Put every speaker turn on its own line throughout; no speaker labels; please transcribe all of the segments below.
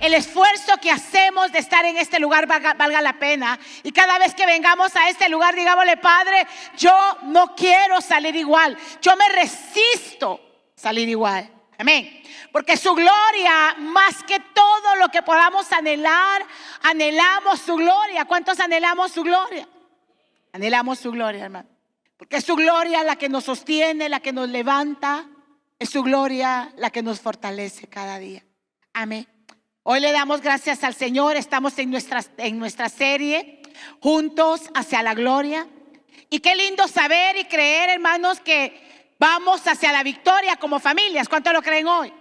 el esfuerzo que hacemos de estar en este lugar valga la pena. Y cada vez que vengamos a este lugar, digámosle: Padre, yo no quiero salir igual. Yo me resisto a salir igual. Amén. Porque su gloria, más que todo lo que podamos anhelar, anhelamos su gloria. ¿Cuántos anhelamos su gloria? Anhelamos su gloria, hermano. Porque es su gloria la que nos sostiene, la que nos levanta. Es su gloria la que nos fortalece cada día. Amén. Hoy le damos gracias al Señor. Estamos en nuestra serie Juntos hacia la Gloria. Y qué lindo saber y creer, hermanos, que vamos hacia la victoria como familias. ¿Cuántos lo creen hoy?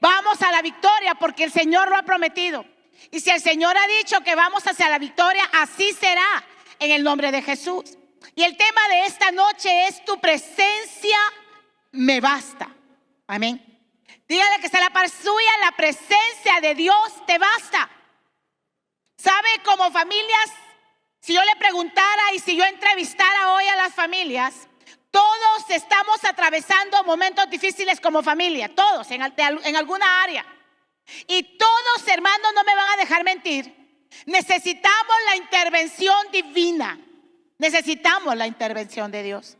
Vamos a la victoria porque el Señor lo ha prometido. Y si el Señor ha dicho que vamos hacia la victoria, así será en el nombre de Jesús. Y el tema de esta noche es: tu presencia me basta. Amén. Dígale que está a la par suya: la presencia de Dios te basta. ¿Sabe? Como familias, si yo le preguntara y si yo entrevistara hoy a las familias, todos estamos atravesando momentos difíciles como familia, todos en alguna área. Y todos, hermanos, no me van a dejar mentir, necesitamos la intervención divina. Necesitamos la intervención de Dios.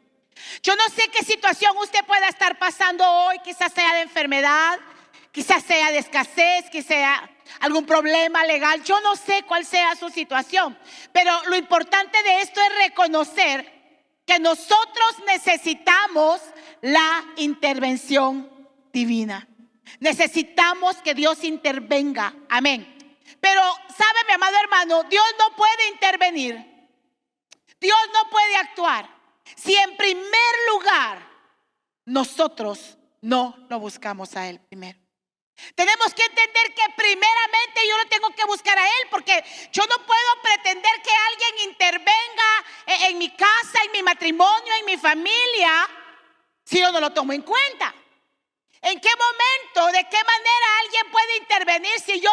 Yo no sé qué situación usted pueda estar pasando hoy. Quizás sea de enfermedad, quizás sea de escasez, quizás sea algún problema legal. Yo no sé cuál sea su situación, pero lo importante de esto es reconocer que nosotros necesitamos la intervención divina. Necesitamos que Dios intervenga. Amén. Pero sabe, mi amado hermano, Dios no puede intervenir, Dios no puede actuar si en primer lugar nosotros no lo buscamos a Él primero. Tenemos que entender que primeramente yo lo tengo que buscar a Él, porque yo no puedo pretender que alguien intervenga en mi casa, en mi matrimonio, en mi familia, si yo no lo tomo en cuenta. ¿En qué momento, de qué manera alguien puede intervenir si yo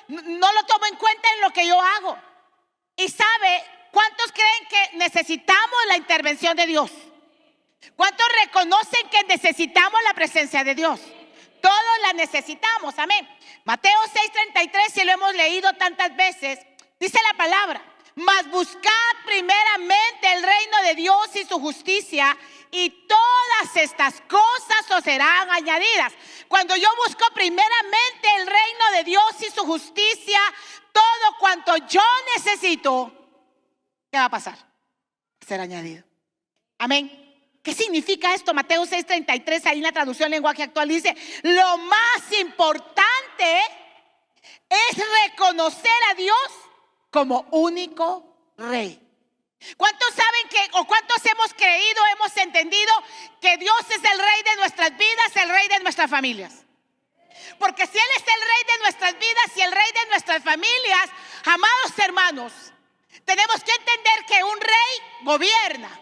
no lo tomo en cuenta en lo que yo hago? Y sabe, ¿cuántos creen que necesitamos la intervención de Dios? ¿Cuántos reconocen que necesitamos la presencia de Dios? Todos la necesitamos, amén. Mateo 6:33, si lo hemos leído tantas veces, dice la palabra: mas buscad primeramente el reino de Dios y su justicia, y todas estas cosas os serán añadidas. Cuando yo busco primeramente el reino de Dios y su justicia, todo cuanto yo necesito, ¿qué va a pasar? Va a ser añadido. Amén. ¿Qué significa esto? Mateo 6:33, ahí en la traducción lenguaje actual dice: lo más importante es reconocer a Dios como único Rey. ¿Cuántos saben o cuántos hemos creído, hemos entendido que Dios es el Rey de nuestras vidas, el Rey de nuestras familias? Porque si Él es el Rey de nuestras vidas y el Rey de nuestras familias, amados hermanos, tenemos que entender que un rey gobierna.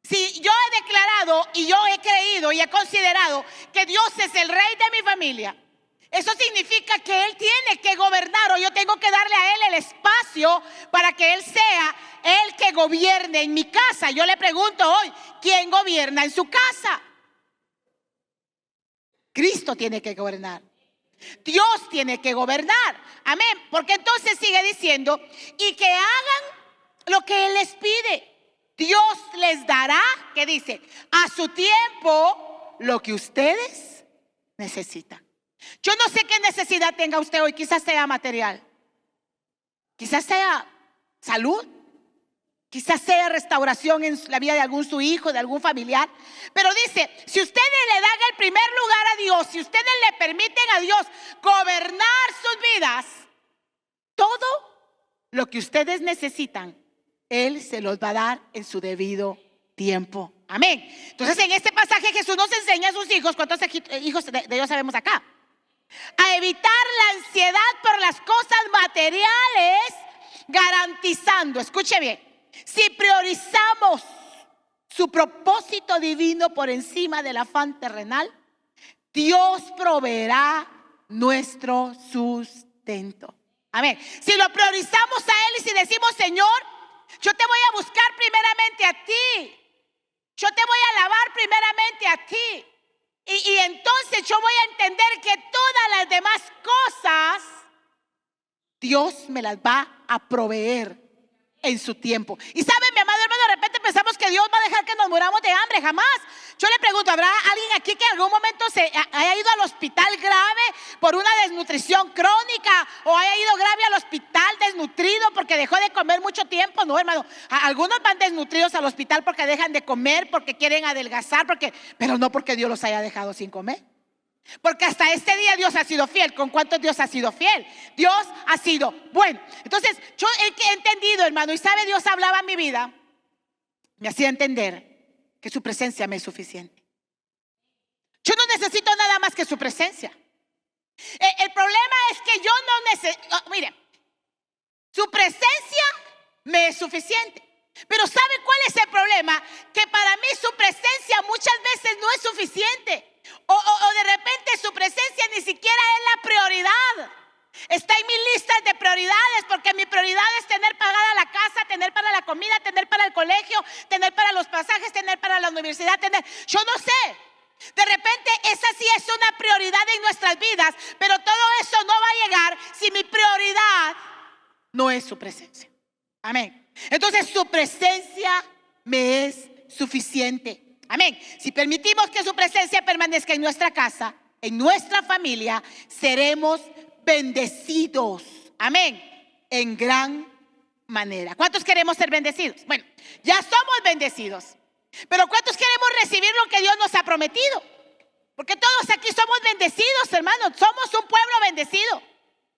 Si yo he declarado y yo he creído y he considerado que Dios es el Rey de mi familia, eso significa que Él tiene que gobernar, o yo tengo que darle a Él el espacio para que Él sea el que gobierne en mi casa. Yo le pregunto hoy: ¿quién gobierna en su casa? Cristo tiene que gobernar. Dios tiene que gobernar. Amén. Porque entonces sigue diciendo: y que hagan lo que Él les pide. Dios les dará, ¿qué dice? A su tiempo lo que ustedes necesitan. Yo no sé qué necesidad tenga usted hoy. Quizás sea material, quizás sea salud, quizás sea restauración en la vida de algún su hijo, de algún familiar. Pero dice: si ustedes le dan el primer lugar a Dios, si ustedes le permiten a Dios gobernar sus vidas, todo lo que ustedes necesitan, Él se los va a dar en su debido tiempo. Amén. Entonces, en este pasaje Jesús nos enseña a sus hijos. ¿Cuántos hijos de Dios sabemos acá? A evitar la ansiedad por las cosas materiales, garantizando, escuche bien, si priorizamos su propósito divino por encima del afán terrenal, Dios proveerá nuestro sustento. Amén. Si lo priorizamos a Él y si decimos: Señor, yo te voy a buscar primeramente a ti, yo te voy a alabar primeramente a ti, y entonces yo voy a entender que todas las demás Dios me las va a proveer en su tiempo. Y saben, mi amado hermano, de repente pensamos que Dios va a dejar que nos muramos de hambre. Jamás. Yo le pregunto, ¿habrá alguien aquí que en algún momento se haya ido al hospital grave por una desnutrición crónica, o haya ido grave al hospital desnutrido porque dejó de comer mucho tiempo? No, hermano. Algunos van desnutridos al hospital porque dejan de comer, porque quieren adelgazar, pero no porque Dios los haya dejado sin comer. Porque hasta este día Dios ha sido fiel. ¿Con cuántos Dios ha sido fiel? Dios ha sido bueno. Entonces yo he entendido, hermano, y sabe, Dios hablaba en mi vida, me hacía entender que su presencia me es suficiente. Yo no necesito nada más que su presencia. El problema es que yo no necesito, mire, su presencia me es suficiente. Pero ¿sabe cuál es el problema? Que para mí su presencia muchas veces no es suficiente. O de repente su presencia ni siquiera es la prioridad. Está en mis listas de prioridades, porque mi prioridad es tener pagada la casa, tener para la comida, tener para el colegio, tener para los pasajes, tener para la universidad, yo no sé. De repente esa sí es una prioridad en nuestras vidas, pero todo eso no va a llegar si mi prioridad no es su presencia. Amén. Entonces su presencia me es suficiente. Amén. Si permitimos que su presencia permanezca en nuestra casa, en nuestra familia, seremos bendecidos. Amén. En gran manera. ¿Cuántos queremos ser bendecidos? Bueno, ya somos bendecidos. Pero ¿cuántos queremos recibir lo que Dios nos ha prometido? Porque todos aquí somos bendecidos, hermanos. Somos un pueblo bendecido.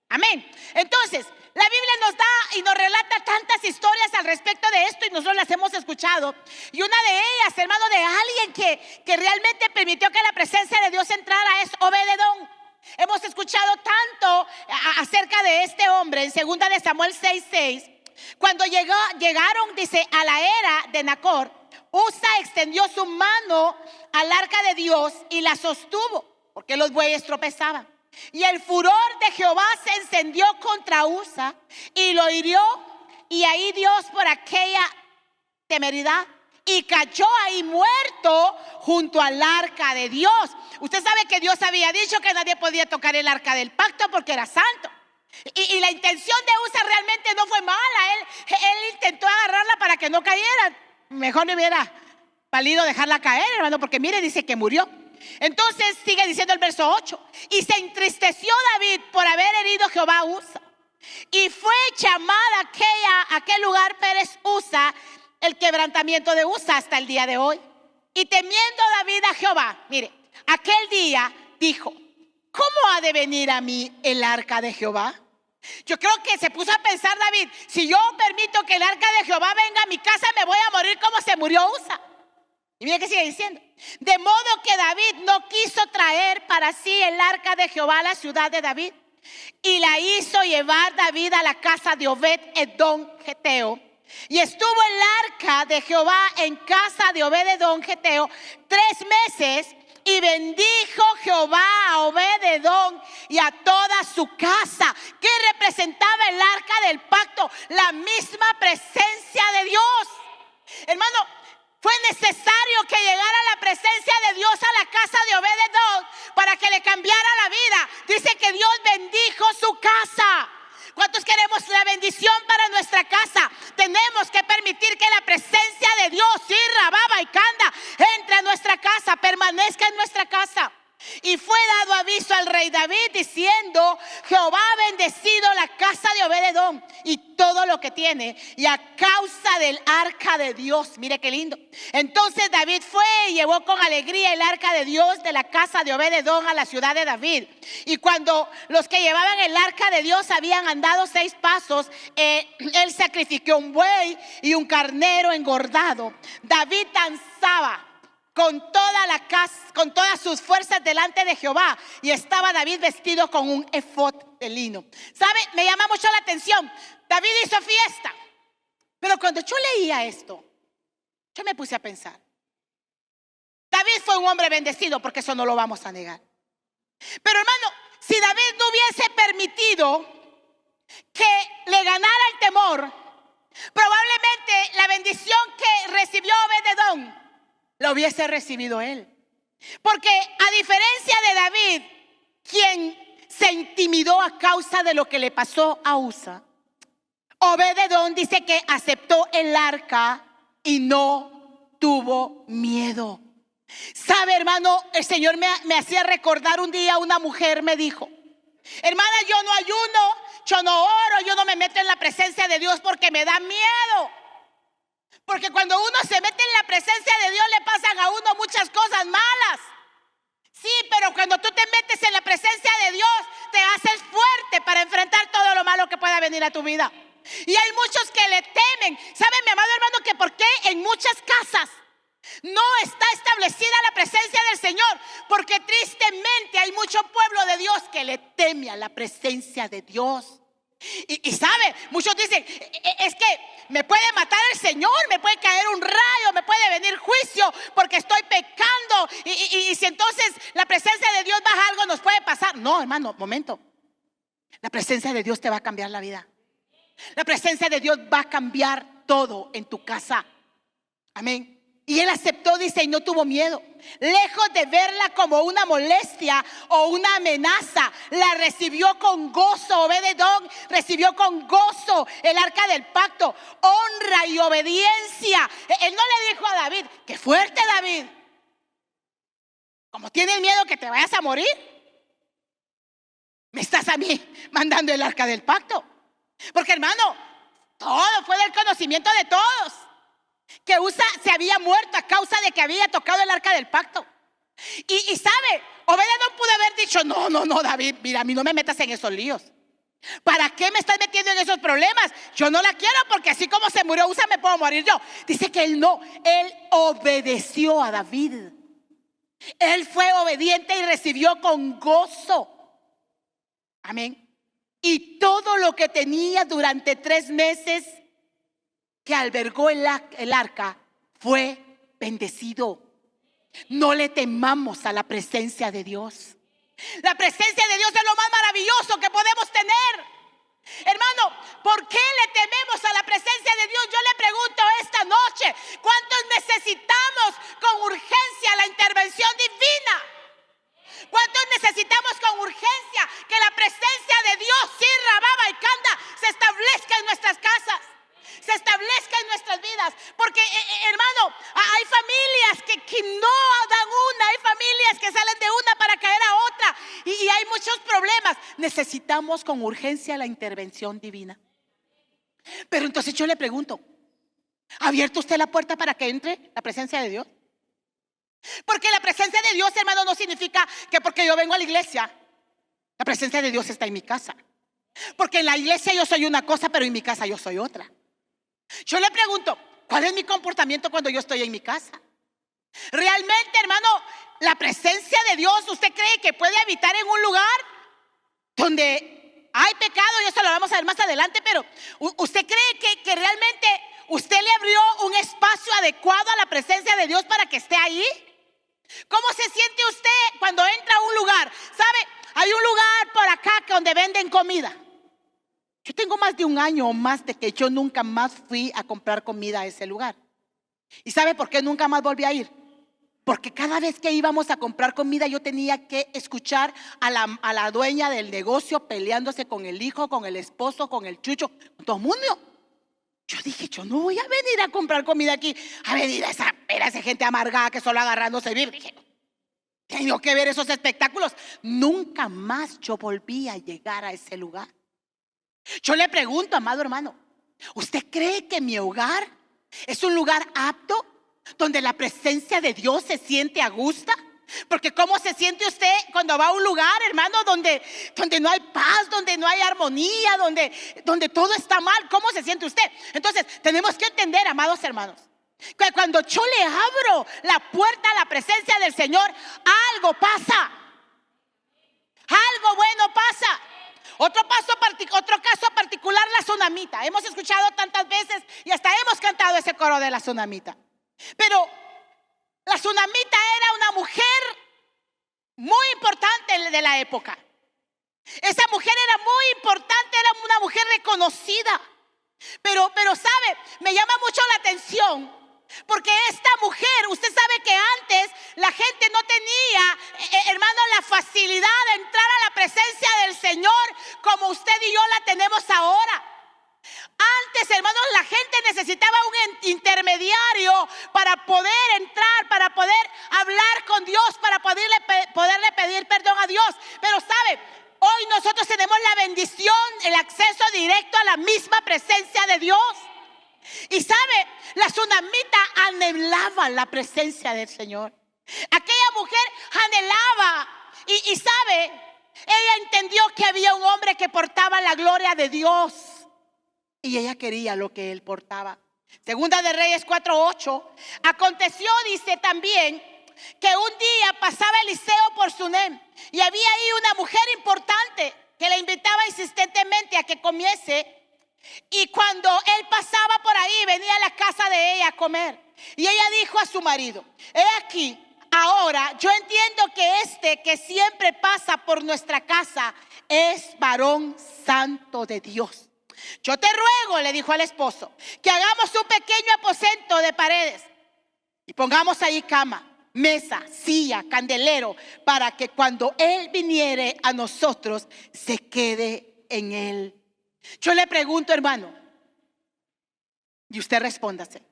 Amén. Entonces, la Biblia nos da y nos relata tantas historias al respecto de esto, y nosotros las hemos escuchado. Y una de ellas, hermano, de alguien que realmente permitió que la presencia de Dios entrara, es Obed-Edom. Hemos escuchado tanto acerca de este hombre en 2 de Samuel 6:6. Cuando llegaron, dice, a la era de Nacor, Usa extendió su mano al arca de Dios y la sostuvo, porque los bueyes tropezaban. Y el furor de Jehová se encendió contra Usa y lo hirió, y ahí Dios, por aquella temeridad, y cayó ahí muerto junto al arca de Dios. Usted sabe que Dios había dicho que nadie podía tocar el arca del pacto porque era santo. Y la intención de Usa realmente no fue mala. Él intentó agarrarla para que no cayera. Mejor no hubiera valido dejarla caer, hermano, porque mire, dice que murió. Entonces sigue diciendo el verso 8: y se entristeció David por haber herido Jehová a Usa, y fue llamada aquel lugar Pérez Usa, el quebrantamiento de Usa, hasta el día de hoy. Y temiendo David a Jehová, mire, aquel día dijo: ¿cómo ha de venir a mí el arca de Jehová? Yo creo que se puso a pensar David: si yo permito que el arca de Jehová venga a mi casa, me voy a morir como se murió Usa. Y mira que sigue diciendo: de modo que David no quiso traer para sí el arca de Jehová a la ciudad de David, y la hizo llevar David a la casa de Obed-Edom Geteo. Y estuvo el arca de Jehová en casa de Obed-Edom Geteo 3 meses, y bendijo Jehová a Obed-Edom y a toda su casa. ¿Qué representaba el arca del pacto? La misma presencia de Dios. Hermano, fue necesario que llegara la presencia de Dios a la casa de Obed-Edom para que le cambiara la vida. Dice que Dios bendijo su casa. ¿Cuántos queremos la bendición para nuestra casa? Tenemos que permitir que la presencia de Dios, Irra, Baba y Canda, entre a nuestra casa, permanezca en nuestra casa. Y fue dado aviso al rey David diciendo: Jehová ha bendecido la casa de Obed-Edom y todo lo que tiene, y a causa del arca de Dios. Mire qué lindo. Entonces David fue y llevó con alegría el arca de Dios de la casa de Obed-Edom a la ciudad de David. Y cuando los que llevaban el arca de Dios habían andado 6 pasos, él sacrificó un buey y un carnero engordado. David danzaba con toda la casa, con todas sus fuerzas delante de Jehová, y estaba David vestido con un efod de lino. ¿Sabe? Me llama mucho la atención. David hizo fiesta, pero cuando yo leía esto, yo me puse a pensar: David fue un hombre bendecido, porque eso no lo vamos a negar. Pero hermano, si David no hubiese permitido que le ganara el temor, probablemente la bendición que recibió Obed-Edom lo hubiese recibido él. Porque a diferencia de David, quien sentía intimidó a causa de lo que le pasó a Usa. Obed-edom dice que aceptó el arca y no tuvo miedo. Sabe, hermano, el Señor me hacía recordar un día, una mujer me dijo: hermana, yo no ayuno, yo no oro, yo no me meto en la presencia de Dios porque me da miedo. Porque cuando uno se mete en la presencia de Dios le pasan a uno muchas cosas malas. Sí, pero cuando tú te metes en la presencia de Dios, te haces fuerte para enfrentar todo lo malo que pueda venir a tu vida. Y hay muchos que le temen. ¿Sabe, mi amado hermano, que por qué en muchas casas no está establecida la presencia del Señor? Porque tristemente hay mucho pueblo de Dios que le teme a la presencia de Dios. Y sabe, muchos dicen: es que me puede matar el Señor, me puede caer un rayo, me puede venir juicio porque estoy pecando, y si entonces la presencia de Dios baja, algo nos puede pasar. No, hermano, momento. La presencia de Dios te va a cambiar la vida. La presencia de Dios va a cambiar todo en tu casa. Amén. Y él aceptó, dice, y no tuvo miedo. Lejos de verla como una molestia o una amenaza, la recibió con gozo. Obed-edom recibió con gozo el arca del pacto, honra y obediencia. Él no le dijo a David: qué fuerte, David, como tienes miedo que te vayas a morir, me estás a mí mandando el arca del pacto. Porque, hermano, todo fue del conocimiento de todos que Usa se había muerto a causa de que había tocado el arca del pacto. Y sabe, Obed-edom pudo haber dicho: no, David, mira, a mí no me metas en esos líos. ¿Para qué me estás metiendo en esos problemas? Yo no la quiero, porque así como se murió Usa, me puedo morir yo. Dice que él no, él obedeció a David. Él fue obediente y recibió con gozo. Amén. Y todo lo que tenía durante 3 meses que albergó el arca fue bendecido. No le temamos a la presencia de Dios. La presencia de Dios es lo más maravilloso que podemos tener. Hermano, ¿por qué le tememos a la presencia de Dios? Yo le pregunto esta noche: ¿cuántos necesitamos con urgencia la intervención divina? ¿Cuántos necesitamos con urgencia que la presencia de Dios, Sirra, Baba y Kanda, se establezca en nuestras casas, se establezca en nuestras vidas? Porque, hermano, hay familias que no dan una, hay familias que salen de una para caer a otra, y hay muchos problemas. Necesitamos con urgencia la intervención divina. Pero entonces yo le pregunto: ¿ha abierto usted la puerta para que entre la presencia de Dios? Porque la presencia de Dios, hermano, no significa que porque yo vengo a la iglesia, la presencia de Dios está en mi casa. Porque en la iglesia yo soy una cosa, pero en mi casa yo soy otra. Yo le pregunto: ¿cuál es mi comportamiento cuando yo estoy en mi casa? Realmente, hermano, la presencia de Dios, ¿usted cree que puede habitar en un lugar donde hay pecado? Y eso lo vamos a ver más adelante. Pero ¿usted cree que realmente usted le abrió un espacio adecuado a la presencia de Dios para que esté ahí? ¿Cómo se siente usted cuando entra a un lugar? ¿Sabe? Hay un lugar por acá donde venden comida. Yo tengo más de 1 año o más de que yo nunca más fui a comprar comida a ese lugar. ¿Y sabe por qué nunca más volví a ir? Porque cada vez que íbamos a comprar comida, yo tenía que escuchar a la dueña del negocio peleándose con el hijo, con el esposo, con el chucho, con todo el mundo. Yo dije: yo no voy a venir a comprar comida aquí, a venir a esa gente amargada que solo agarrándose vivir. Dije: tengo que ver esos espectáculos. Nunca más yo volví a llegar a ese lugar. Yo le pregunto, amado hermano, ¿usted cree que mi hogar es un lugar apto donde la presencia de Dios se siente a gusto? Porque ¿cómo se siente usted cuando va a un lugar, hermano, donde no hay paz, donde no hay armonía, donde todo está mal? ¿Cómo se siente usted? Entonces tenemos que entender, amados hermanos, que cuando yo le abro la puerta a la presencia del Señor, algo pasa. Algo bueno pasa. Otro caso particular, la tsunamita. Hemos escuchado tantas veces y hasta hemos cantado ese coro de la tsunamita. Pero la tsunamita era una mujer muy importante de la época. Esa mujer era muy importante, era una mujer reconocida. Pero sabe, me llama mucho la atención, porque esta mujer, usted sabe que antes la gente no tenía, hermano, la facilidad de entrar a la presencia del Señor como usted y yo la tenemos ahora. Antes, hermanos, la gente necesitaba un intermediario para poder entrar, para poder hablar con Dios, para poderle pedir perdón a Dios. Pero sabe, hoy nosotros tenemos la bendición, el acceso directo a la misma presencia de Dios. Y sabe, la tsunamita anhelaba la presencia del Señor. Aquella mujer anhelaba y sabe, ella entendió que había un hombre que portaba la gloria de Dios. Y ella quería lo que él portaba. Segunda de Reyes 4:8. Aconteció, dice también, que un día pasaba Eliseo por Sunem y había ahí una mujer importante que le invitaba insistentemente a que comiese. Y cuando él pasaba por ahí, venía a la casa de ella a comer. Y ella dijo a su marido: he aquí, ahora yo entiendo que este que siempre pasa por nuestra casa es varón santo de Dios. Yo te ruego, le dijo al esposo, que hagamos un pequeño aposento de paredes y pongamos ahí cama, mesa, silla, candelero, para que cuando él viniere a nosotros se quede en él. Yo le pregunto, hermano, y usted respóndase: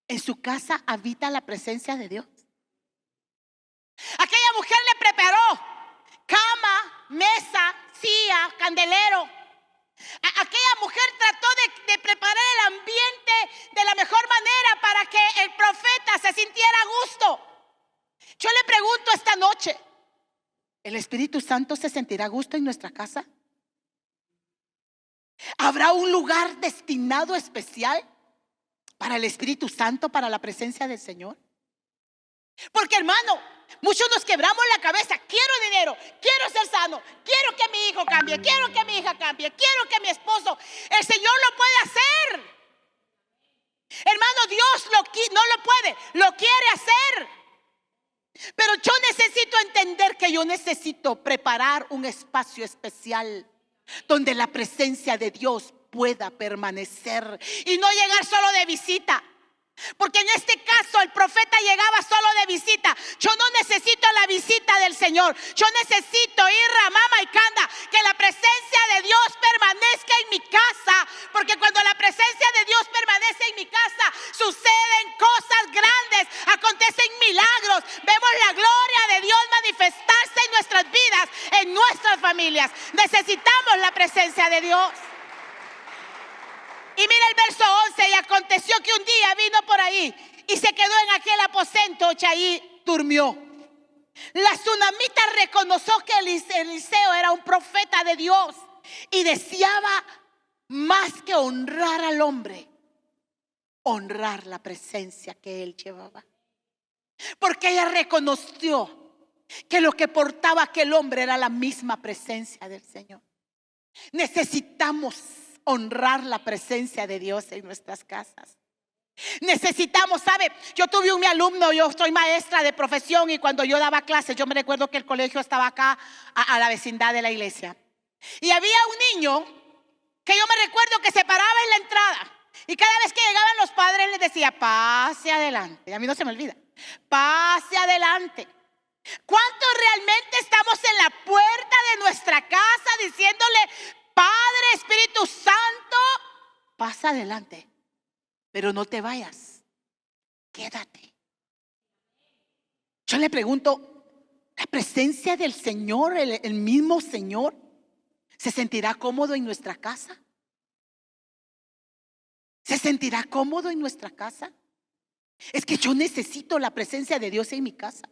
¿en su casa habita la presencia de Dios? Aquella mujer le preparó cama, mesa, silla, candelero. Aquella mujer trató de preparar el ambiente de la mejor manera para que el profeta se sintiera a gusto. Yo le pregunto esta noche: ¿el Espíritu Santo se sentirá a gusto en nuestra casa? ¿Habrá un lugar destinado especial para el Espíritu Santo, para la presencia del Señor? Porque, hermano, muchos nos quebramos la cabeza: quiero dinero, quiero ser sano, quiero que mi hijo cambie, quiero que mi hija cambie, quiero que mi esposo. El Señor lo puede hacer. Hermano, Dios no lo puede, lo quiere hacer. Pero yo necesito entender que yo necesito preparar un espacio especial donde la presencia de Dios pueda permanecer y no llegar solo de visita. Porque en este caso el profeta llegaba solo de visita. Yo no necesito la visita del Señor. Yo necesito ir Ramama y Canda, que la presencia de Dios permanezca en mi casa. Porque cuando la presencia de Dios permanece en mi casa, suceden cosas grandes, acontecen milagros. Vemos la gloria de Dios manifestarse en nuestras vidas, en nuestras familias. Necesitamos la presencia de Dios. Y mira el verso 11: y aconteció que un día vino por ahí y se quedó en aquel aposento y ahí durmió. La tsunamita reconoció que Eliseo era un profeta de Dios y deseaba más que honrar al hombre, honrar la presencia que él llevaba. Porque ella reconoció que lo que portaba aquel hombre era la misma presencia del Señor. Necesitamos honrar la presencia de Dios en nuestras casas. Necesitamos, ¿sabe? Yo tuve un alumno, yo soy maestra de profesión, y cuando yo daba clases, yo me recuerdo que el colegio estaba acá a la vecindad de la iglesia. Y había un niño que yo me recuerdo que se paraba en la entrada y cada vez que llegaban los padres les decía: pase adelante. A mí no se me olvida: pase adelante. ¿Cuántos realmente estamos en la puerta de nuestra casa diciéndole: Padre, Espíritu Santo, pasa adelante, pero no te vayas, quédate? Yo le pregunto: ¿la presencia del Señor, el mismo Señor, se sentirá cómodo en nuestra casa? ¿Se sentirá cómodo en nuestra casa? Es que yo necesito la presencia de Dios en mi casa.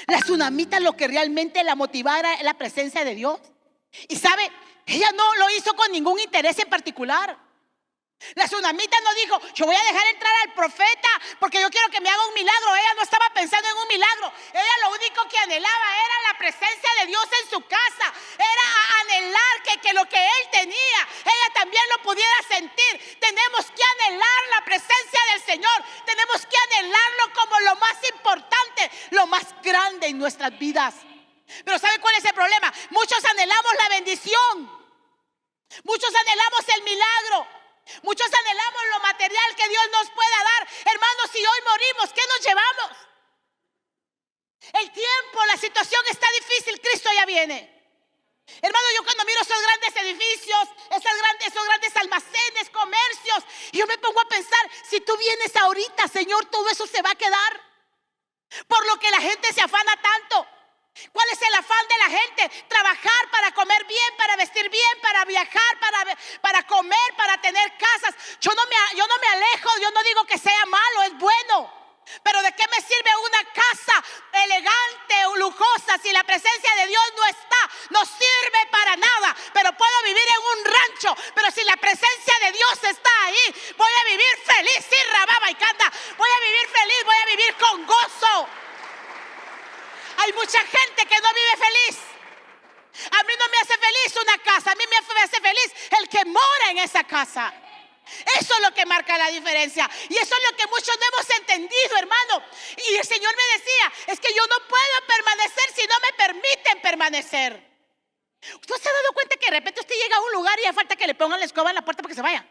La tsunamita, lo que realmente la motivara, es la presencia de Dios. Y sabe, ella no lo hizo con ningún interés en particular. La tsunamita no dijo: yo voy a dejar entrar al profeta porque yo quiero que me haga un milagro. Ella no estaba pensando en un milagro. Ella lo único que anhelaba era la presencia de Dios en su casa. Era anhelar que lo que él tenía, ella también lo pudiera sentir. Tenemos que anhelar la presencia del Señor. Tenemos que anhelarlo como lo más importante, lo más grande en nuestras vidas. Pero ¿sabe cuál es el problema? Muchos anhelamos la bendición, muchos anhelamos el milagro, muchos anhelamos lo material que Dios nos pueda dar. Hermanos, si hoy morimos, ¿qué nos llevamos? El tiempo, la situación está difícil, Cristo ya viene. Hermano, yo cuando miro esos grandes grandes edificios, esos grandes almacenes, comercios. Y yo me pongo a pensar, si tú vienes ahorita, Señor, todo eso se va a quedar. Por lo que la gente se afana tanto. ¿Cuál es el afán de la gente? Trabajar para comer bien, para vestir bien, para viajar, para comer, para tener casas. Yo no me alejo, yo no digo que sea malo, es bueno. Pero ¿de qué me sirve una casa elegante o lujosa si la presencia de Dios no está? No sirve para nada. Pero puedo vivir en un rancho, pero si la presencia de Dios está ahí, voy a vivir feliz. Sí, rababa y canta. Voy a vivir feliz, voy a vivir con gozo. Hay mucha gente que no vive feliz. A mí no me hace feliz una casa, a mí me hace feliz el que mora en esa casa. Eso es lo que marca la diferencia. Y eso es lo que muchos no hemos entendido, hermano. Y el Señor me decía, es que yo no puedo permanecer si no me permiten permanecer. ¿Usted se ha dado cuenta que de repente usted llega a un lugar y hace falta que le pongan la escoba en la puerta para que se vaya?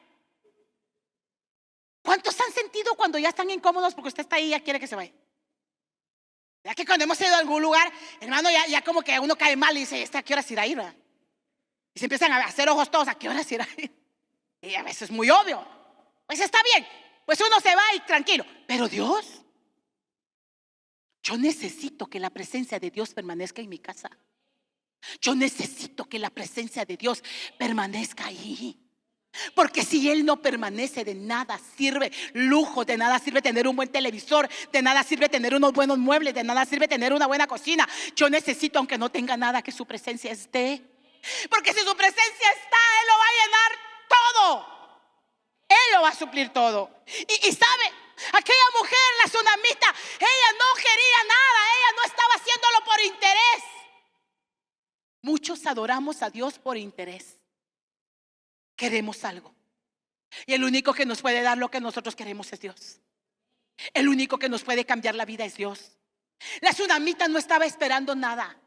¿Cuántos han sentido cuando ya están incómodos porque usted está ahí y ya quiere que se vaya? Ya que cuando hemos ido a algún lugar, hermano, ya como que uno cae mal y dice, ¿a qué hora se irá a ir? ¿Verdad? Y se empiezan a hacer ojos todos, ¿a qué hora se irá a ir? Y a veces es muy obvio. Pues está bien, pues uno se va y tranquilo. Pero Dios, yo necesito que la presencia de Dios permanezca en mi casa. Yo necesito que la presencia de Dios permanezca ahí. Porque si Él no permanece, de nada sirve lujo, de nada sirve tener un buen televisor, de nada sirve tener unos buenos muebles, de nada sirve tener una buena cocina. Yo necesito, aunque no tenga nada, que su presencia esté. Porque si su presencia está, Él lo va a llenar todo. Él lo va a suplir todo. Y sabe, aquella mujer, la tsunamita, ella no quería nada, ella no estaba haciéndolo por interés. Muchos adoramos a Dios por interés. Queremos algo. Y el único que nos puede dar lo que nosotros queremos es Dios. El único que nos puede cambiar la vida es Dios. La tsunamita no estaba esperando nada.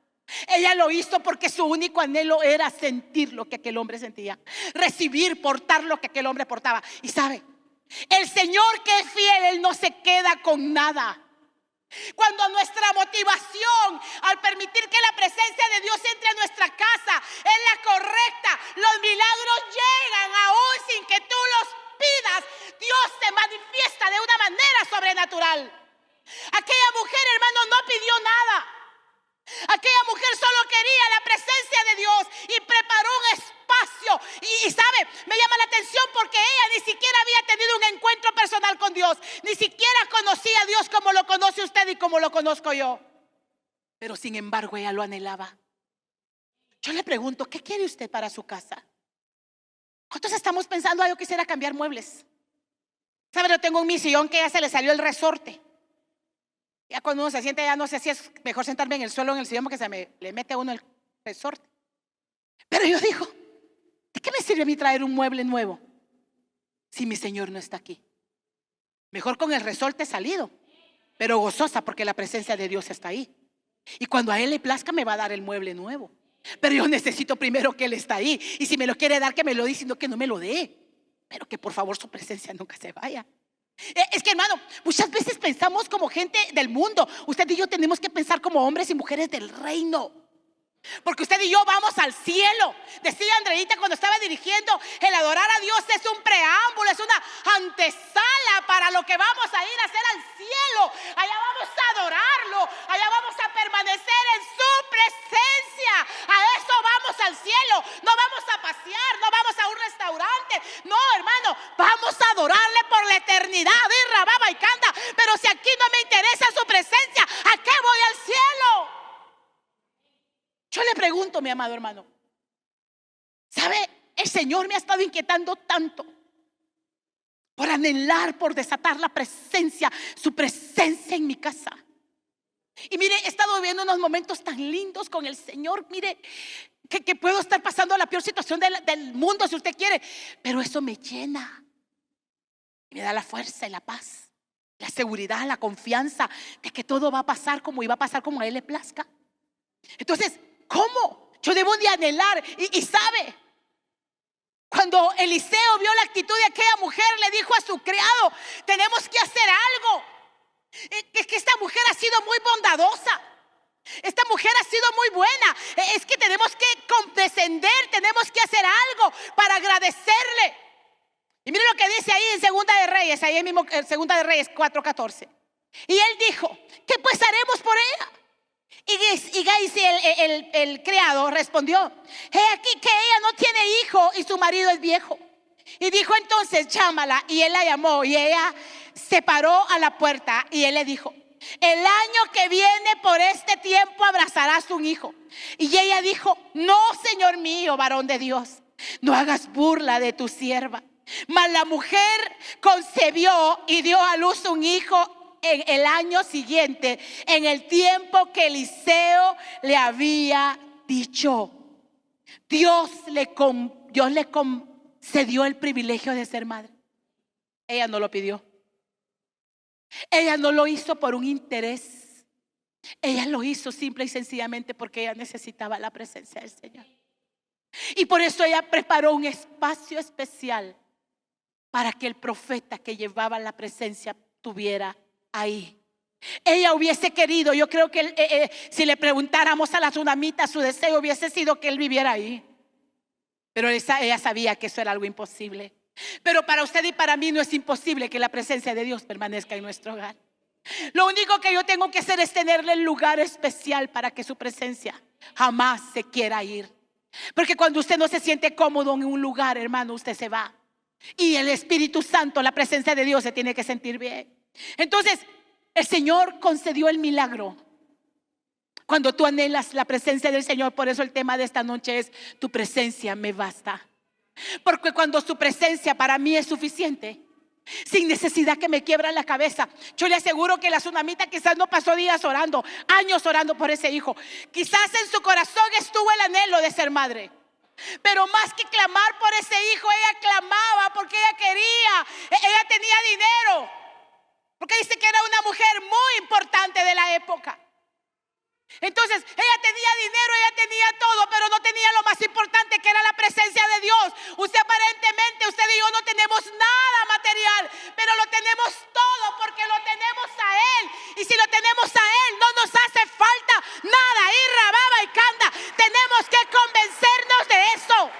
Ella lo hizo porque su único anhelo era sentir lo que aquel hombre sentía, recibir, portar lo que aquel hombre portaba. Y sabe, el Señor que es fiel, Él no se queda con nada. Cuando nuestra motivación al permitir que la presencia de Dios entre a nuestra casa es la correcta, los milagros llegan aún sin que tú los pidas. Dios se manifiesta de una manera sobrenatural. Aquella mujer, hermano, no pidió nada. Aquella mujer solo quería la presencia de Dios y preparó un espacio. Y sabe, me llama la atención porque ella ni siquiera había tenido un encuentro personal con Dios. Ni siquiera conocía a Dios como lo conoce usted y como lo conozco yo. Pero sin embargo ella lo anhelaba. Yo le pregunto, ¿qué quiere usted para su casa? ¿Cuántos estamos pensando, yo quisiera cambiar muebles? ¿Sabe? Yo tengo un mi sillón que ya se le salió el resorte. Ya cuando uno se siente, ya no sé si es mejor sentarme en el suelo o en el sillón porque le mete a uno el resorte. Pero yo digo, ¿de qué me sirve a mí traer un mueble nuevo si mi Señor no está aquí? Mejor con el resorte salido, pero gozosa porque la presencia de Dios está ahí. Y cuando a Él le plazca me va a dar el mueble nuevo. Pero yo necesito primero que Él está ahí. Y si me lo quiere dar, que me lo dé, sino que no me lo dé. Pero que por favor su presencia nunca se vaya. Es que, hermano, muchas veces pensamos como gente del mundo. Usted y yo tenemos que pensar como hombres y mujeres del reino. Porque usted y yo vamos al cielo. Decía Andreita cuando estaba dirigiendo, el adorar a Dios es un preámbulo, es una antesala para lo que vamos a ir a hacer al cielo. Allá vamos a adorarlo, allá vamos a permanecer en su presencia. A eso vamos al cielo. No vamos a pasear, no vamos a un restaurante. No, hermano, vamos a adorarle por la eternidad. Y rababa y canta. Pero si aquí no me interesa su presencia, ¿a qué voy al cielo? Yo le pregunto, mi amado hermano, ¿sabe? El Señor me ha estado inquietando tanto por anhelar, por desatar la presencia, su presencia en mi casa. Y mire, he estado viviendo unos momentos tan lindos con el Señor. Mire, que puedo estar pasando la peor situación del mundo si usted quiere, pero eso me llena y me da la fuerza y la paz, la seguridad, la confianza de que todo va a pasar como iba a pasar, como a Él le plazca. Entonces, ¿cómo? Yo debo de anhelar. Y sabe, cuando Eliseo vio la actitud de aquella mujer, le dijo a su criado, tenemos que hacer algo. Es que esta mujer ha sido muy bondadosa. Esta mujer ha sido muy buena. Es que tenemos que condescender, tenemos que hacer algo para agradecerle. Y mire lo que dice ahí en Segunda de Reyes, ahí mismo, Segunda de Reyes 4:14. Y él dijo: ¿qué pues haremos por ella? Y Gaisi, el criado, respondió: he aquí que ella no tiene hijo y su marido es viejo. Y dijo entonces: llámala. Y él la llamó y ella se paró a la puerta. Y él le dijo: el año que viene por este tiempo abrazarás un hijo. Y ella dijo: no, Señor mío, varón de Dios, no hagas burla de tu sierva. Mas la mujer concebió y dio a luz un hijo en el año siguiente, en el tiempo que Eliseo le había dicho. Dios le concedió el privilegio de ser madre. Ella no lo pidió. Ella no lo hizo por un interés. Ella lo hizo simple y sencillamente porque ella necesitaba la presencia del Señor. Y por eso ella preparó un espacio especial para que el profeta que llevaba la presencia tuviera ahí. Ella hubiese querido, yo creo que si le preguntáramos a la tsunamita, su deseo hubiese sido que él viviera ahí. Pero ella sabía que eso era algo imposible. Pero para usted y para mí no es imposible que la presencia de Dios permanezca en nuestro hogar. Lo único que yo tengo que hacer es tenerle el lugar especial para que su presencia jamás se quiera ir. Porque cuando usted no se siente cómodo en un lugar, hermano, usted se va. Y el Espíritu Santo, la presencia de Dios, se tiene que sentir bien. Entonces, el Señor concedió el milagro. Cuando tú anhelas la presencia del Señor, por eso el tema de esta noche es: tu presencia me basta. Porque cuando su presencia para mí es suficiente, sin necesidad que me quiebra la cabeza. Yo le aseguro que la tsunamita quizás no pasó días orando, años orando por ese hijo. Quizás en su corazón estuvo el anhelo de ser madre. Pero más que clamar por ese hijo, ella clamaba porque ella quería, ella tenía dinero. Porque dice que era una mujer muy importante de la época. Entonces ella tenía dinero, ella tenía todo, pero no tenía lo más importante, que era la presencia de Dios. Aparentemente usted y yo no tenemos nada material, pero lo tenemos todo porque lo tenemos a Él. Y si lo tenemos a Él, no nos hace falta nada. Y rababa y canta. Tenemos que convencernos de eso.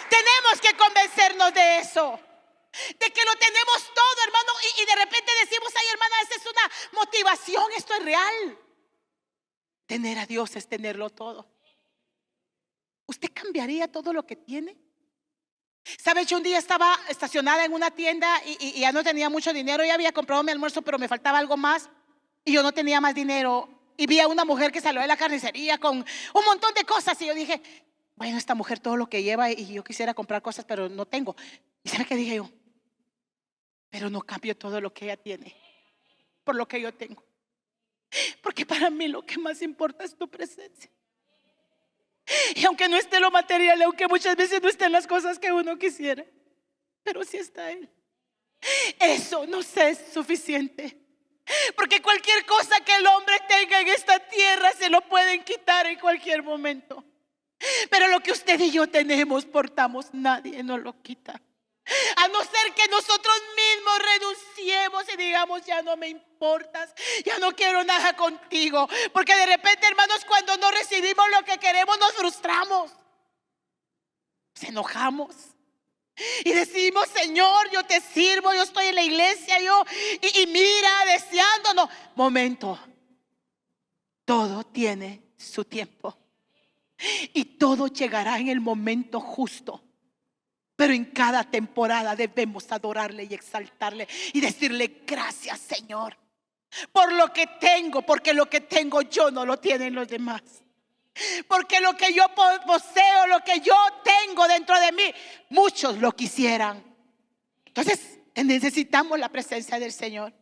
Tenemos que convencernos de eso, de que lo tenemos todo, hermano. Y de repente decimos: ay, hermana, esa es una motivación. Esto es real. Tener a Dios es tenerlo todo. ¿Usted cambiaría todo lo que tiene? ¿Sabe? Yo un día estaba estacionada en una tienda y ya no tenía mucho dinero. Ya había comprado mi almuerzo, pero me faltaba algo más y yo no tenía más dinero. Y vi a una mujer que salió de la carnicería con un montón de cosas. Y yo dije: bueno, esta mujer todo lo que lleva, y yo quisiera comprar cosas, pero no tengo. ¿Y sabe qué dije yo? Pero no cambio todo lo que ella tiene por lo que yo tengo. Porque para mí lo que más importa es tu presencia. Y aunque no esté lo material, aunque muchas veces no estén las cosas que uno quisiera, pero sí está Él. Eso nos es suficiente. Porque cualquier cosa que el hombre tenga en esta tierra se lo pueden quitar en cualquier momento. Pero lo que usted y yo tenemos, portamos, nadie nos lo quita. A no ser que nosotros mismos renunciemos y digamos: ya no me importas, ya no quiero nada contigo. Porque de repente, hermanos, cuando no recibimos lo que queremos, nos frustramos, nos enojamos y decimos: Señor, yo te sirvo, yo estoy en la iglesia, y mira, deseándonos. Momento, todo tiene su tiempo y todo llegará en el momento justo. Pero en cada temporada debemos adorarle y exaltarle y decirle: gracias, Señor, por lo que tengo. Porque lo que tengo yo no lo tienen los demás. Porque lo que yo poseo, lo que yo tengo dentro de mí, muchos lo quisieran. Entonces necesitamos la presencia del Señor.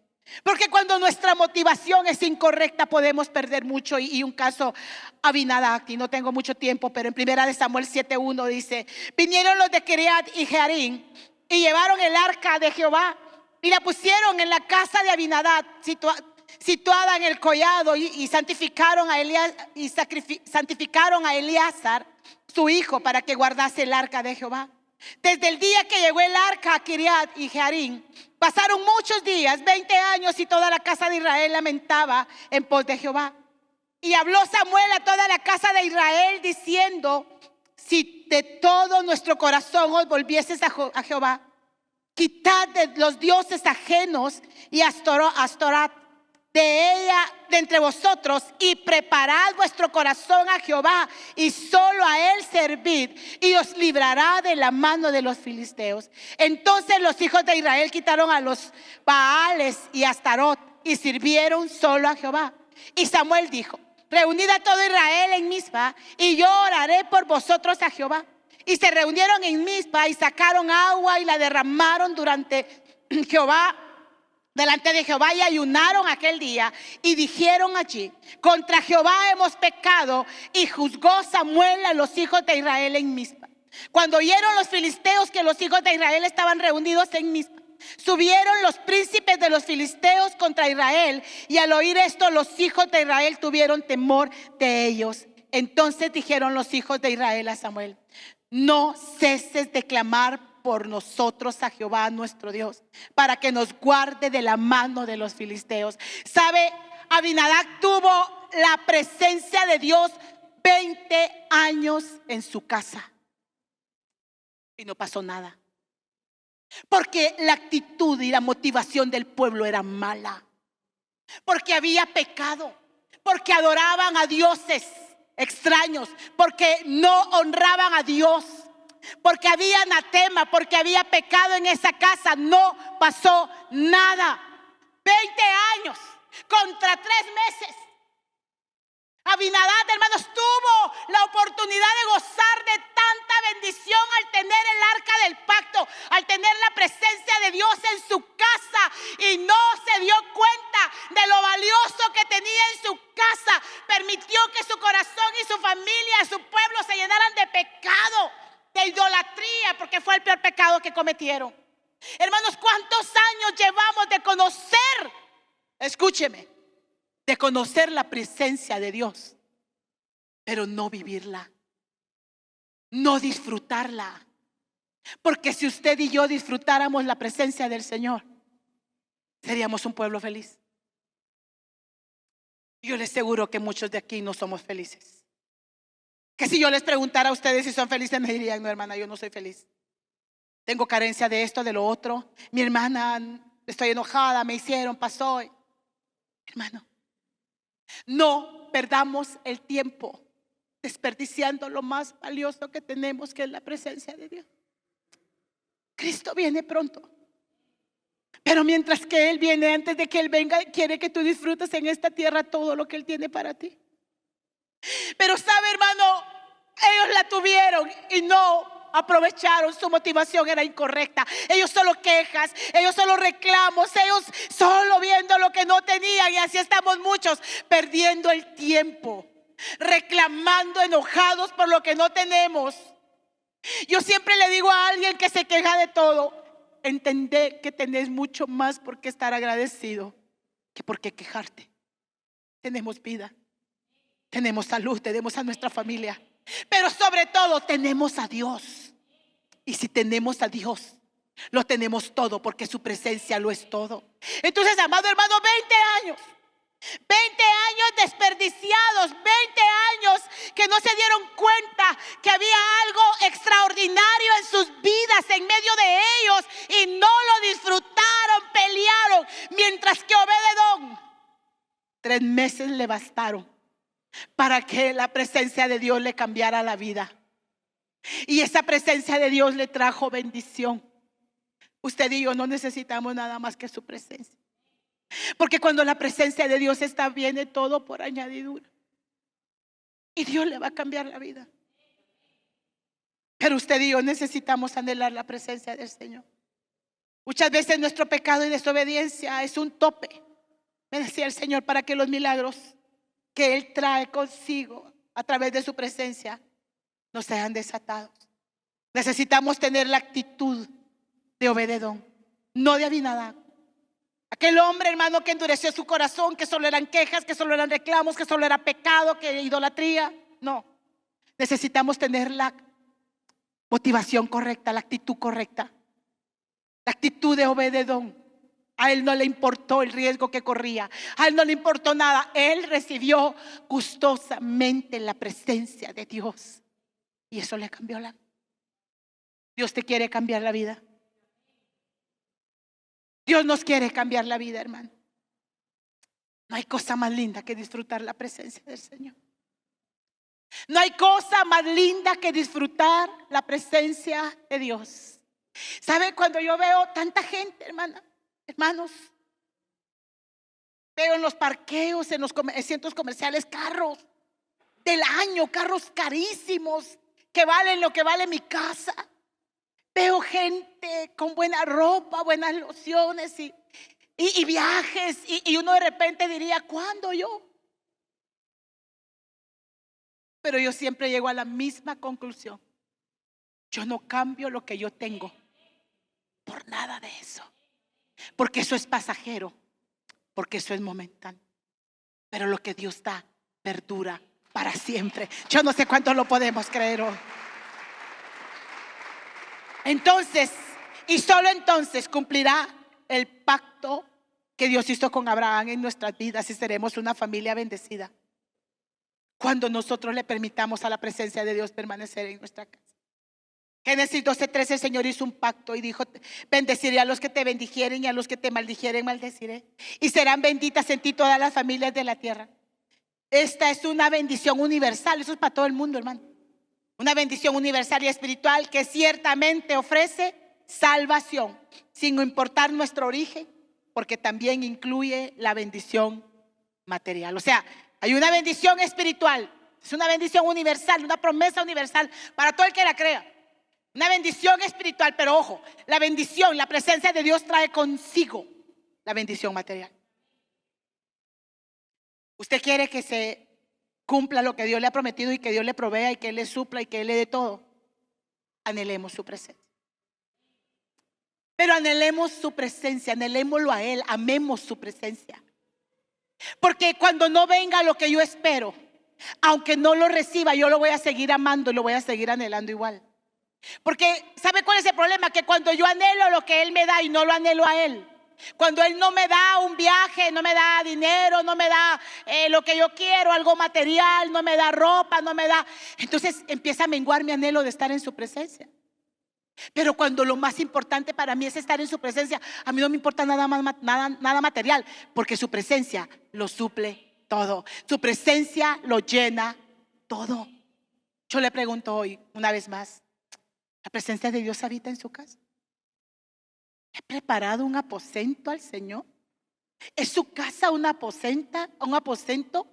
Porque cuando nuestra motivación es incorrecta, podemos perder mucho. Y un caso, Abinadab, y no tengo mucho tiempo, pero en 1 Samuel 7:1 dice: vinieron los de Kiriat y Jearim y llevaron el arca de Jehová y la pusieron en la casa de Abinadab, situada en el collado, y santificaron a Eleazar, su hijo, para que guardase el arca de Jehová. Desde el día que llegó el arca a Kiriat y Jearim, Pasaron muchos días, 20 años, y toda la casa de Israel lamentaba en pos de Jehová. Y habló Samuel a toda la casa de Israel diciendo: si de todo nuestro corazón os volvieses a Jehová, quitad de los dioses ajenos y Astorat de entre vosotros, y preparad vuestro corazón a Jehová, y solo a él servid, y os librará de la mano de los filisteos. Entonces los hijos de Israel quitaron a los Baales y Astarot, y sirvieron solo a Jehová. Y Samuel dijo: reunid a todo Israel en Mizpa, y yo oraré por vosotros a Jehová. Y se reunieron en Mizpa, y sacaron agua y la derramaron delante de Jehová, y ayunaron aquel día, y dijeron allí: contra Jehová hemos pecado. Y juzgó Samuel a los hijos de Israel en Mizpa. Cuando oyeron los filisteos que los hijos de Israel estaban reunidos en Mizpa, subieron los príncipes de los filisteos contra Israel, y al oír esto los hijos de Israel tuvieron temor de ellos. Entonces dijeron los hijos de Israel a Samuel: no ceses de clamar por nosotros a Jehová nuestro Dios, para que nos guarde de la mano de los filisteos. ¿Sabe? Abinadab tuvo la presencia de Dios 20 años en su casa y no pasó nada, porque la actitud y la motivación del pueblo era mala, porque había pecado, porque adoraban a dioses extraños, porque no honraban a Dios, porque había anatema, porque había pecado en esa casa. No pasó nada. 20 años contra 3 meses. Abinadab, hermanos, tuvo la oportunidad de gozar de tanta bendición al tener el arca del pacto, al tener la presencia de Dios en su casa, y no se dio cuenta de lo valioso que tenía en su casa. Permitió que su corazón y su familia, su pueblo, se llenaran de pecado, de idolatría, porque fue el peor pecado que cometieron. Hermanos, ¿cuántos años llevamos de conocer? Escúcheme, de conocer la presencia de Dios, pero no vivirla, no disfrutarla. Porque si usted y yo disfrutáramos la presencia del Señor, seríamos un pueblo feliz. Yo les aseguro que muchos de aquí no somos felices. Que si yo les preguntara a ustedes si son felices, me dirían: no, hermana, yo no soy feliz. Tengo carencia de esto, de lo otro. Mi hermana, estoy enojada, me hicieron, pasó. Hermano, no perdamos el tiempo desperdiciando lo más valioso que tenemos, que es la presencia de Dios. Cristo viene pronto, pero mientras que Él viene, antes de que Él venga, quiere que tú disfrutes en esta tierra todo lo que Él tiene para ti. Pero sabe, hermano, ellos la tuvieron y no aprovecharon. Su motivación era incorrecta. Ellos solo quejas, ellos solo reclamos, ellos solo viendo lo que no tenían. Y así estamos muchos, perdiendo el tiempo, reclamando, enojados por lo que no tenemos. Yo siempre le digo a alguien que se queja de todo: entendé que tenés mucho más por qué estar agradecido que por qué quejarte. Tenemos vida, tenemos salud, tenemos a nuestra familia, pero sobre todo tenemos a Dios. Y si tenemos a Dios, lo tenemos todo, porque su presencia lo es todo. Entonces, amado hermano, 20 años desperdiciados, 20 años que no se dieron cuenta que había algo extraordinario en sus vidas, en medio de ellos, y no lo disfrutaron, pelearon. Mientras que Obed-edom, 3 meses le bastaron para que la presencia de Dios le cambiara la vida. Y esa presencia de Dios le trajo bendición. Usted y yo no necesitamos nada más que su presencia, porque cuando la presencia de Dios está, viene todo por añadidura, y Dios le va a cambiar la vida. Pero usted y yo necesitamos anhelar la presencia del Señor. Muchas veces nuestro pecado y desobediencia es un tope, me decía el Señor, para que los milagros que Él trae consigo a través de su presencia no sean desatados. Necesitamos tener la actitud de Obed-edom, no de Abinadab. Aquel hombre, hermano, que endureció su corazón, que solo eran quejas, que solo eran reclamos, que solo era pecado, que idolatría. No, necesitamos tener la motivación correcta, la actitud correcta, la actitud de Obed-edom. A él no le importó el riesgo que corría. A él no le importó nada. Él recibió gustosamente la presencia de Dios. Y eso le cambió la vida. Dios te quiere cambiar la vida. Dios nos quiere cambiar la vida, hermano. No hay cosa más linda que disfrutar la presencia del Señor. No hay cosa más linda que disfrutar la presencia de Dios. ¿Sabe? Cuando yo veo tanta gente, hermanos, veo en los parqueos, en los centros comerciales, carros del año, carros carísimos que valen lo que vale mi casa. Veo gente con buena ropa, buenas lociones y viajes, y uno de repente diría, ¿cuándo yo? Pero yo siempre llego a la misma conclusión. Yo no cambio lo que yo tengo por nada de eso, porque eso es pasajero, porque eso es momentáneo. Pero lo que Dios da perdura para siempre. Yo no sé cuánto lo podemos creer hoy. Entonces, y solo entonces cumplirá el pacto que Dios hizo con Abraham en nuestras vidas y seremos una familia bendecida cuando nosotros le permitamos a la presencia de Dios permanecer en nuestra casa. Génesis 12:13, el Señor hizo un pacto y dijo: bendeciré a los que te bendijeren y a los que te maldijeren maldeciré, y serán benditas en ti todas las familias de la tierra. Esta es una bendición universal, eso es para todo el mundo, hermano. Una bendición universal y espiritual que ciertamente ofrece salvación, sin importar nuestro origen, porque también incluye la bendición material. O sea, hay una bendición espiritual, es una bendición universal, una promesa universal para todo el que la crea. Una bendición espiritual, pero ojo, la bendición, la presencia de Dios trae consigo la bendición material. Usted quiere que se cumpla lo que Dios le ha prometido y que Dios le provea y que Él le supla y que Él le dé todo. Anhelemos su presencia. Pero anhelemos su presencia, anhelémoslo a Él, amemos su presencia. Porque cuando no venga lo que yo espero, aunque no lo reciba, yo lo voy a seguir amando y lo voy a seguir anhelando igual. Porque ¿sabe cuál es el problema? Que cuando yo anhelo lo que Él me da y no lo anhelo a Él, cuando Él no me da un viaje, no me da dinero, no me da lo que yo quiero, algo material, no me da ropa, no me da, entonces empieza a menguar mi anhelo de estar en su presencia. Pero cuando lo más importante para mí es estar en su presencia, a mí no me importa nada material, porque su presencia lo suple todo. Su presencia lo llena todo. Yo le pregunto hoy, una vez más, ¿la presencia de Dios habita en su casa? ¿He preparado un aposento al Señor? ¿Es su casa un aposento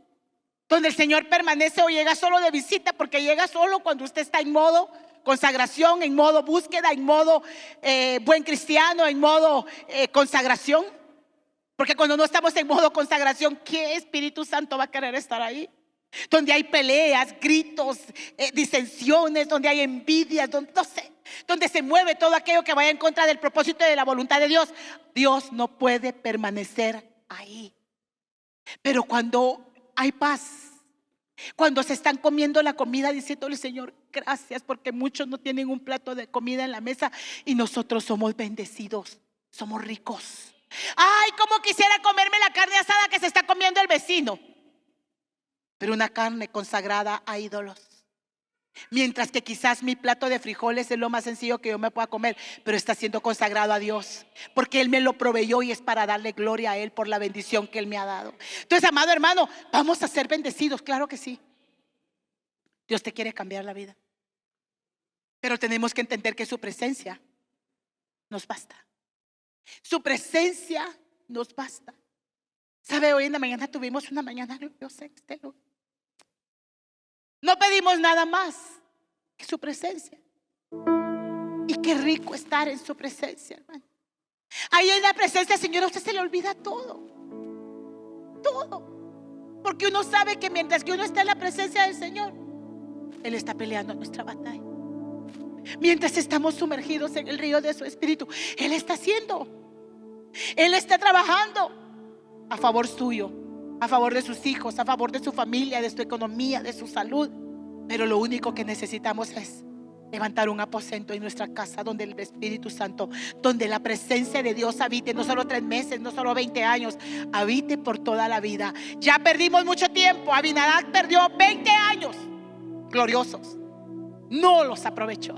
donde el Señor permanece o llega solo de visita? Porque llega solo cuando usted está en modo consagración, en modo búsqueda, en modo buen cristiano, en modo consagración. Porque cuando no estamos en modo consagración, ¿qué Espíritu Santo va a querer estar ahí? Donde hay peleas, gritos, disensiones, donde hay envidias, donde, no sé, donde se mueve todo aquello que vaya en contra del propósito y de la voluntad de Dios. Dios no puede permanecer ahí. Pero cuando hay paz, cuando se están comiendo la comida diciéndole: Señor, gracias, porque muchos no tienen un plato de comida en la mesa y nosotros somos bendecidos, somos ricos. Ay, cómo quisiera comerme la carne asada que se está comiendo el vecino. Pero una carne consagrada a ídolos. Mientras que quizás mi plato de frijoles es lo más sencillo que yo me pueda comer, pero está siendo consagrado a Dios, porque Él me lo proveyó y es para darle gloria a Él por la bendición que Él me ha dado. Entonces, amado hermano, vamos a ser bendecidos, claro que sí. Dios te quiere cambiar la vida, pero tenemos que entender que su presencia nos basta. Su presencia nos basta. ¿Sabe? Hoy en la mañana tuvimos una mañana gloriosa en este lugar. No pedimos nada más que su presencia. Y qué rico estar en su presencia, hermano. Ahí en la presencia, Señor, a usted se le olvida todo. Todo. Porque uno sabe que mientras que uno está en la presencia del Señor, Él está peleando nuestra batalla. Mientras estamos sumergidos en el río de su Espíritu, Él está haciendo. Él está trabajando a favor suyo, a favor de sus hijos, a favor de su familia, de su economía, de su salud. Pero lo único que necesitamos es levantar un aposento en nuestra casa donde el Espíritu Santo, donde la presencia de Dios habite, no solo 3 meses, no solo 20 años, habite por toda la vida. Ya perdimos mucho tiempo. Abinadab perdió 20 años gloriosos, no los aprovechó.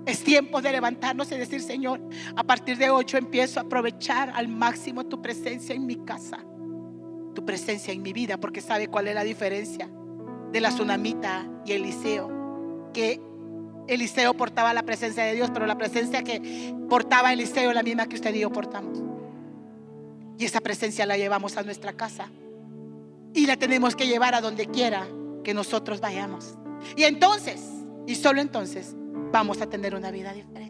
Es tiempo de levantarnos y decir: Señor, a partir de hoy yo empiezo a aprovechar al máximo tu presencia en mi casa, tu presencia en mi vida, porque sabe cuál es la diferencia de la tsunamita y Eliseo. Que Eliseo portaba la presencia de Dios, pero la presencia que portaba Eliseo es la misma que usted y yo portamos. Y esa presencia la llevamos a nuestra casa y la tenemos que llevar a donde quiera que nosotros vayamos. Y entonces, y solo entonces, vamos a tener una vida diferente.